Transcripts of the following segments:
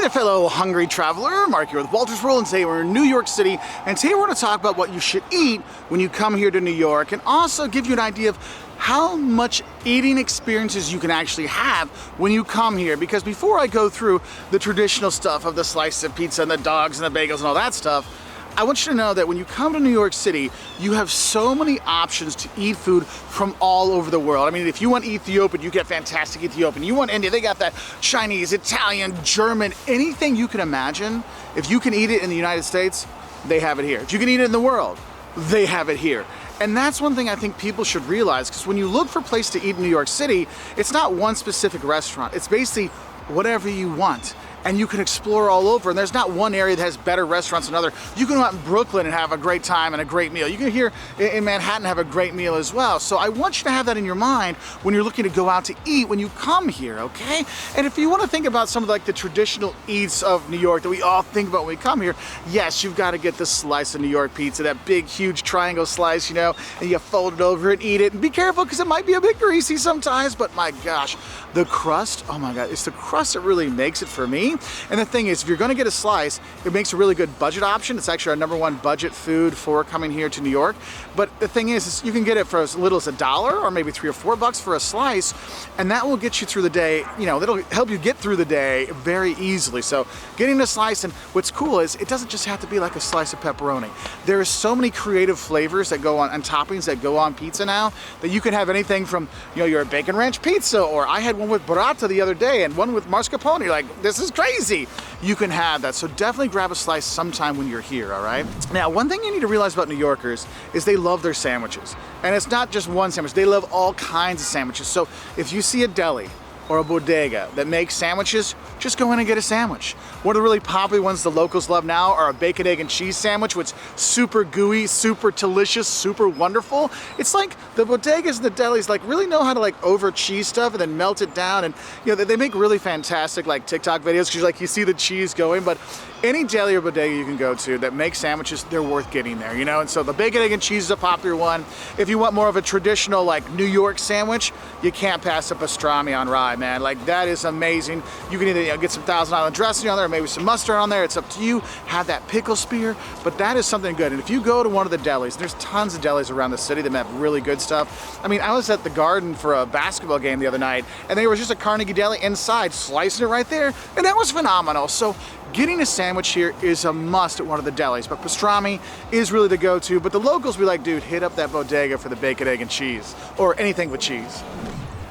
there, fellow hungry traveler. Mark here with Wolters World, and today we're in New York City, and today we're going to talk about what you should eat when you come here to New York, and also give you an idea of how much eating experiences you can actually have when you come here. Because before I go through the traditional stuff of the slice of pizza and the dogs and the bagels and all that stuff, I want you to know that when you come to New York City, you have so many options to eat food from all over the world. I mean, if you want Ethiopian, you get fantastic Ethiopian. You want India, they got that Chinese, Italian, German, anything you can imagine. If you can eat it in the United States, they have it here. If you can eat it in the world, they have it here. And that's one thing I think people should realize, because when you look for a place to eat in New York City, it's not one specific restaurant. It's basically whatever you want. And you can explore all over, and there's not one area that has better restaurants than another. You can go out in Brooklyn and have a great time and a great meal. You can here in Manhattan have a great meal as well. So I want you to have that in your mind when you're looking to go out to eat when you come here, okay? And if you want to think about some of the traditional eats of New York that we all think about when we come here, yes, you've got to get the slice of New York pizza, that big, huge triangle slice, you know, and you fold it over and eat it. And be careful, because it might be a bit greasy sometimes, but my gosh, the crust, oh my God, it's the crust that really makes it for me. And the thing is, if you're going to get a slice, it makes a really good budget option. It's actually our #1 budget food for coming here to New York. But the thing is you can get it for as little as $1 or maybe $3 or $4 for a slice, and that will get you through the day. You know, that'll help you get through the day very easily. So getting a slice, and what's cool is it doesn't just have to be like a slice of pepperoni. There are so many creative flavors that go on, and toppings that go on pizza now, that you can have anything from, you know, your bacon ranch pizza, or I had one with burrata the other day and one with mascarpone. Like, this is crazy. You can have that. So definitely grab a slice sometime when you're here, all right? Now, one thing you need to realize about New Yorkers is they love their sandwiches. And it's not just one sandwich. They love all kinds of sandwiches. So if you see a deli or a bodega that makes sandwiches, just go in and get a sandwich. One of the really popular ones the locals love now are a bacon, egg, and cheese sandwich, which is super gooey, super delicious, super wonderful. It's like the bodegas and the delis really know how to over cheese stuff and then melt it down, and you know they make really fantastic TikTok videos, because you see the cheese going. But any deli or bodega you can go to that makes sandwiches, they're worth getting there, you know? And so the bacon, egg, and cheese is a popular one. If you want more of a traditional New York sandwich, you can't pass up pastrami on rye, man. That is amazing. You can either get some Thousand Island dressing on there, or maybe some mustard on there. It's up to you. Have that pickle spear, but that is something good. And if you go to one of the delis, there's tons of delis around the city that have really good stuff. I mean, I was at the Garden for a basketball game the other night, and there was just a Carnegie Deli inside, slicing it right there, and that was phenomenal. So getting a sandwich here is a must at one of the delis, but pastrami is really the go-to. But the locals be like, dude, hit up that bodega for the bacon, egg, and cheese, or anything with cheese.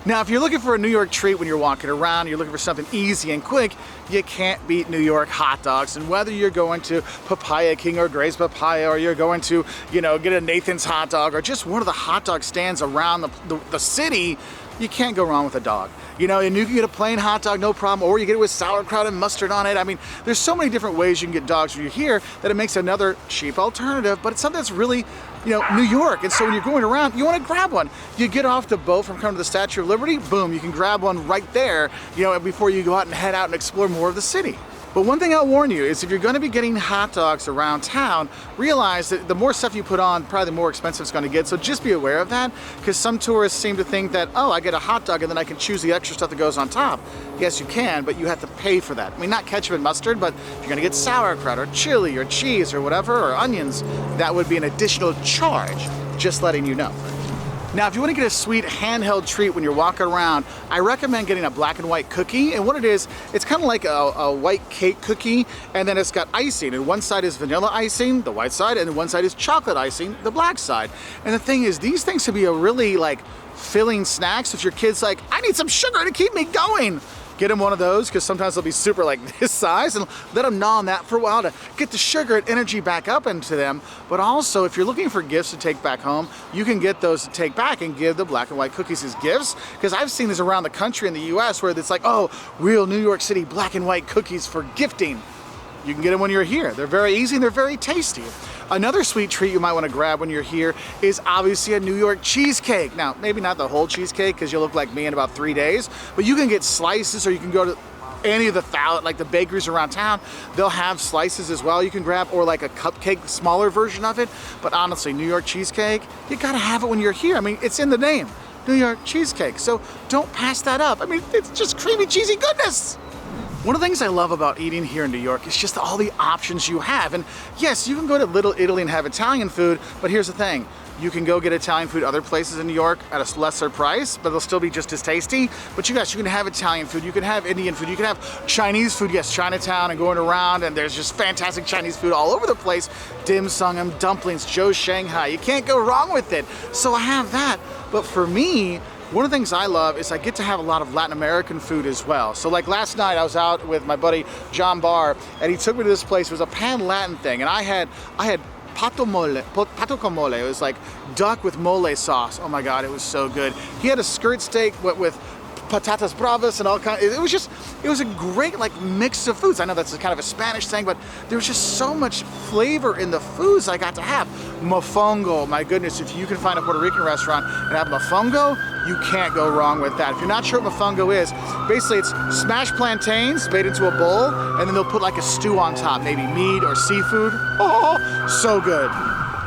Now, if you're looking for a New York treat when you're walking around, you're looking for something easy and quick, you can't beat New York hot dogs. And whether you're going to Papaya King or Gray's Papaya, or you're going to, get a Nathan's hot dog, or just one of the hot dog stands around the city, you can't go wrong with a dog. And you can get a plain hot dog, no problem, or you get it with sauerkraut and mustard on it. I mean, there's so many different ways you can get dogs when you're here that it makes another cheap alternative, but it's something that's really, New York. And so when you're going around, you want to grab one. You get off the boat from coming to the Statue of Liberty, boom, you can grab one right there, before you go out and head out and explore more of the city. But one thing I'll warn you is if you're going to be getting hot dogs around town, realize that the more stuff you put on, probably the more expensive it's going to get. So just be aware of that, because some tourists seem to think that, oh, I get a hot dog and then I can choose the extra stuff that goes on top. Yes, you can, but you have to pay for that. I mean, not ketchup and mustard, but if you're going to get sauerkraut or chili or cheese or whatever, or onions, that would be an additional charge, just letting you know. Now, if you want to get a sweet handheld treat when you're walking around, I recommend getting a black and white cookie. And what it is, it's kind of like a white cake cookie, and then it's got icing. And one side is vanilla icing, the white side, and one side is chocolate icing, the black side. And the thing is, these things can be a really filling snack. So if your kid's like, I need some sugar to keep me going, get them one of those, because sometimes they'll be super this size, and let them gnaw on that for a while to get the sugar and energy back up into them. But also, if you're looking for gifts to take back home, you can get those to take back and give the black and white cookies as gifts, because I've seen this around the country in the US where it's oh, real New York City black and white cookies for gifting. You can get them when you're here. They're very easy and they're very tasty. Another sweet treat you might want to grab when you're here is obviously a New York cheesecake. Now, maybe not the whole cheesecake, because you'll look like me in about 3 days, but you can get slices, or you can go to any of the bakeries around town. They'll have slices as well you can grab, or a cupcake, smaller version of it. But honestly, New York cheesecake, you gotta have it when you're here. I mean, it's in the name, New York cheesecake. So don't pass that up. I mean, it's just creamy, cheesy goodness. One of the things I love about eating here in New York is just all the options you have. And yes, you can go to Little Italy and have Italian food, but here's the thing. You can go get Italian food other places in New York at a lesser price, but they'll still be just as tasty. But you can have Italian food, you can have Indian food, you can have Chinese food, yes, Chinatown and going around, and there's just fantastic Chinese food all over the place. Dim sum, dumplings, Joe's Shanghai, you can't go wrong with it. So I have that, but for me, one of the things I love is I get to have a lot of Latin American food as well. So like last night I was out with my buddy John Barr, and he took me to this place. It was a pan-Latin thing, and I had pato con mole. It was like duck with mole sauce. Oh my God, it was so good. He had a skirt steak with patatas bravas and all kinds. It was a great like mix of foods. I know that's kind of a Spanish thing, but there was just so much flavor in the foods I got to have. Mofongo, my goodness, if you can find a Puerto Rican restaurant and have mofongo, you can't go wrong with that. If you're not sure what mofongo is, basically it's smashed plantains made into a bowl, and then they'll put like a stew on top, maybe meat or seafood. Oh, so good.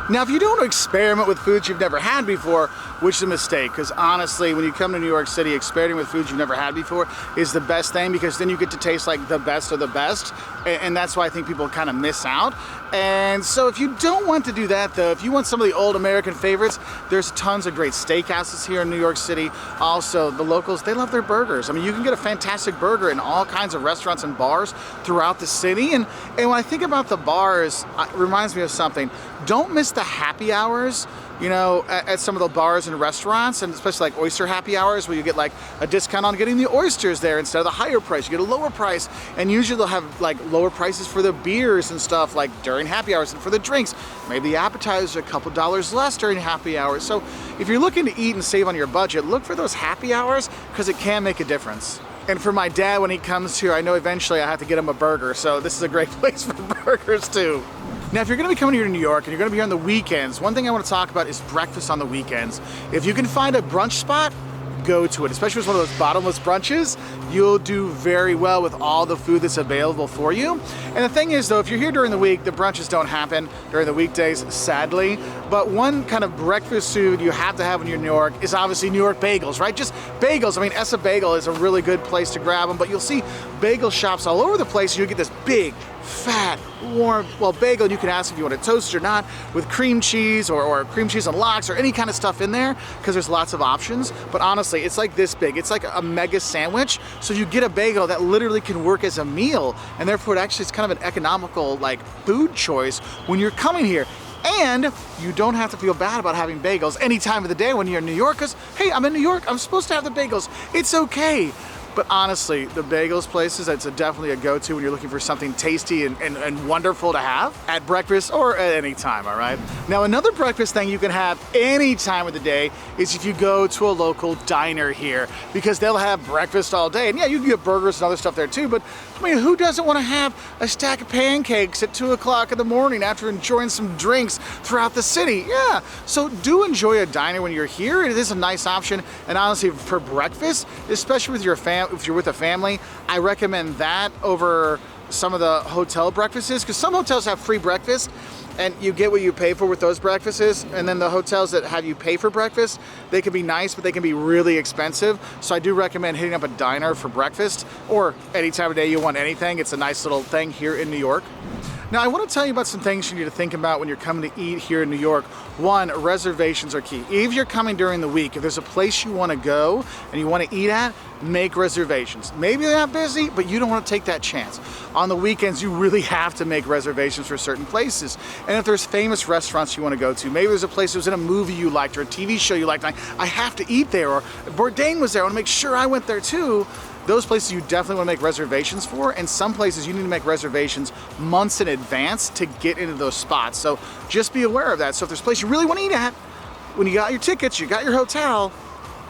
Now, if you don't want to experiment with foods you've never had before, which is a mistake, because honestly, when you come to New York City, experimenting with foods you've never had before is the best thing, because then you get to taste like the best of the best, and that's why I think people kind of miss out. And so if you don't want to do that though, if you want some of the old American favorites, there's tons of great steakhouses here in New York City. Also, the locals, they love their burgers. I mean, you can get a fantastic burger in all kinds of restaurants and bars throughout the city. And when I think about the bars, it reminds me of something. Don't miss the happy hours, you know, at some of the bars and restaurants, and especially like oyster happy hours, where you get like a discount on getting the oysters there instead of the higher price. You get a lower price, and usually they'll have like lower prices for the beers and stuff like during happy hours, and for the drinks. Maybe the appetizers are a couple dollars less during happy hours. So if you're looking to eat and save on your budget, look for those happy hours, because it can make a difference. And for my dad, when he comes here, I know eventually I have to get him a burger, so this is a great place for burgers too. Now, if you're gonna be coming here to New York and you're gonna be here on the weekends, one thing I wanna talk about is breakfast on the weekends. If you can find a brunch spot, go to it. Especially if it's one of those bottomless brunches, you'll do very well with all the food that's available for you. And the thing is though, if you're here during the week, the brunches don't happen during the weekdays, sadly. But one kind of breakfast food you have to have when you're in New York is obviously New York bagels, right? Just bagels. I mean, Essa Bagel is a really good place to grab them, but you'll see bagel shops all over the place, and you'll get this big, fat, warm, well, bagel. You can ask if you want it toasted or not, with cream cheese or cream cheese and lox or any kind of stuff in there, because there's lots of options. But honestly, it's like this big. It's like a mega sandwich. So you get a bagel that literally can work as a meal, and therefore it's kind of an economical like food choice when you're coming here. And you don't have to feel bad about having bagels any time of the day when you're in New York, because hey, I'm in New York, I'm supposed to have the bagels. It's okay. But honestly, the bagels places, it's definitely a go-to when you're looking for something tasty and wonderful to have at breakfast or at any time, all right? Now, another breakfast thing you can have any time of the day is if you go to a local diner here, because they'll have breakfast all day. And yeah, you can get burgers and other stuff there too, but I mean, who doesn't want to have a stack of pancakes at 2 o'clock in the morning after enjoying some drinks throughout the city? Yeah, so do enjoy a diner when you're here. It is a nice option, and honestly, for breakfast, especially with your if you're with a family, I recommend that over some of the hotel breakfasts, because some hotels have free breakfast and you get what you pay for with those breakfasts, and then the hotels that have you pay for breakfast, they can be nice, but they can be really expensive. So I do recommend hitting up a diner for breakfast, or any time of day you want anything. It's a nice little thing here in New York. Now, I want to tell you about some things you need to think about when you're coming to eat here in New York. One, reservations are key. If you're coming during the week, if there's a place you want to go and you want to eat at, make reservations. Maybe they're not busy, but you don't want to take that chance. On the weekends, you really have to make reservations for certain places. And if there's famous restaurants you want to go to, maybe there's a place that was in a movie you liked or a TV show you liked, and I have to eat there, or Bourdain was there, I want to make sure I went there too. Those places you definitely want to make reservations for, and some places you need to make reservations months in advance to get into those spots. So just be aware of that. So if there's a place you really want to eat at, when you got your tickets, you got your hotel,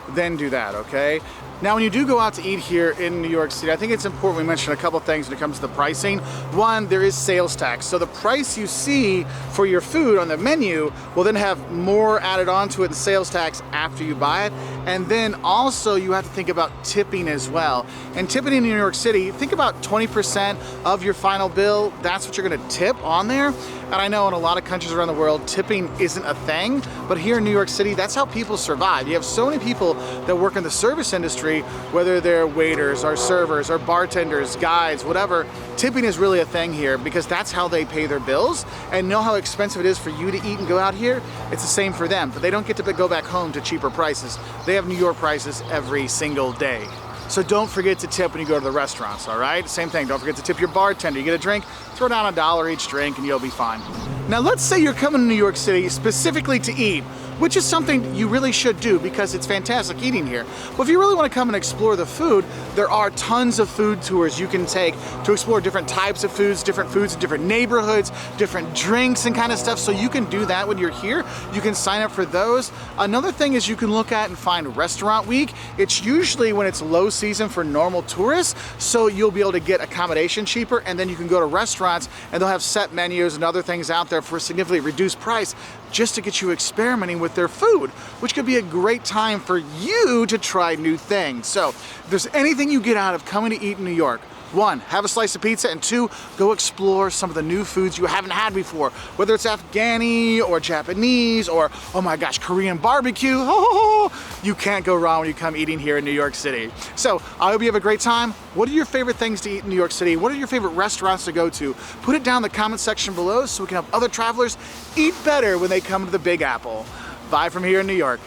then do that, okay? Now, when you do go out to eat here in New York City, I think it's important we mention a couple things when it comes to the pricing. One, there is sales tax. So the price you see for your food on the menu will then have more added onto it in sales tax after you buy it. And then also you have to think about tipping as well. And tipping in New York City, think about 20% of your final bill. That's what you're gonna tip on there. And I know in a lot of countries around the world, tipping isn't a thing, but here in New York City, that's how people survive. You have so many people that work in the service industry, whether they're waiters or servers or bartenders, guides, whatever. Tipping is really a thing here because that's how they pay their bills. And know how expensive it is for you to eat and go out here? It's the same for them, but they don't get to go back home to cheaper prices. They have New York prices every single day. So don't forget to tip when you go to the restaurants, all right? Same thing, don't forget to tip your bartender. You get a drink, throw down $1 each drink and you'll be fine. Now let's say you're coming to New York City specifically to eat, which is something you really should do because it's fantastic eating here. But if you really want to come and explore the food, there are tons of food tours you can take to explore different types of foods in different neighborhoods, different drinks and kind of stuff. So you can do that when you're here. You can sign up for those. Another thing is you can look at and find Restaurant Week. It's usually when it's low season for normal tourists, so you'll be able to get accommodation cheaper, and then you can go to restaurants and they'll have set menus and other things out there for a significantly reduced price just to get you experimenting with their food, which could be a great time for you to try new things. So if there's anything you get out of coming to eat in New York, 1, have a slice of pizza, and 2, go explore some of the new foods you haven't had before, whether it's Afghani or Japanese or, oh my gosh, Korean barbecue. Oh, you can't go wrong when you come eating here in New York City. So I hope you have a great time. What are your favorite things to eat in New York City? What are your favorite restaurants to go to? Put it down in the comment section below so we can help other travelers eat better when they come to the Big Apple. Bye from here in New York.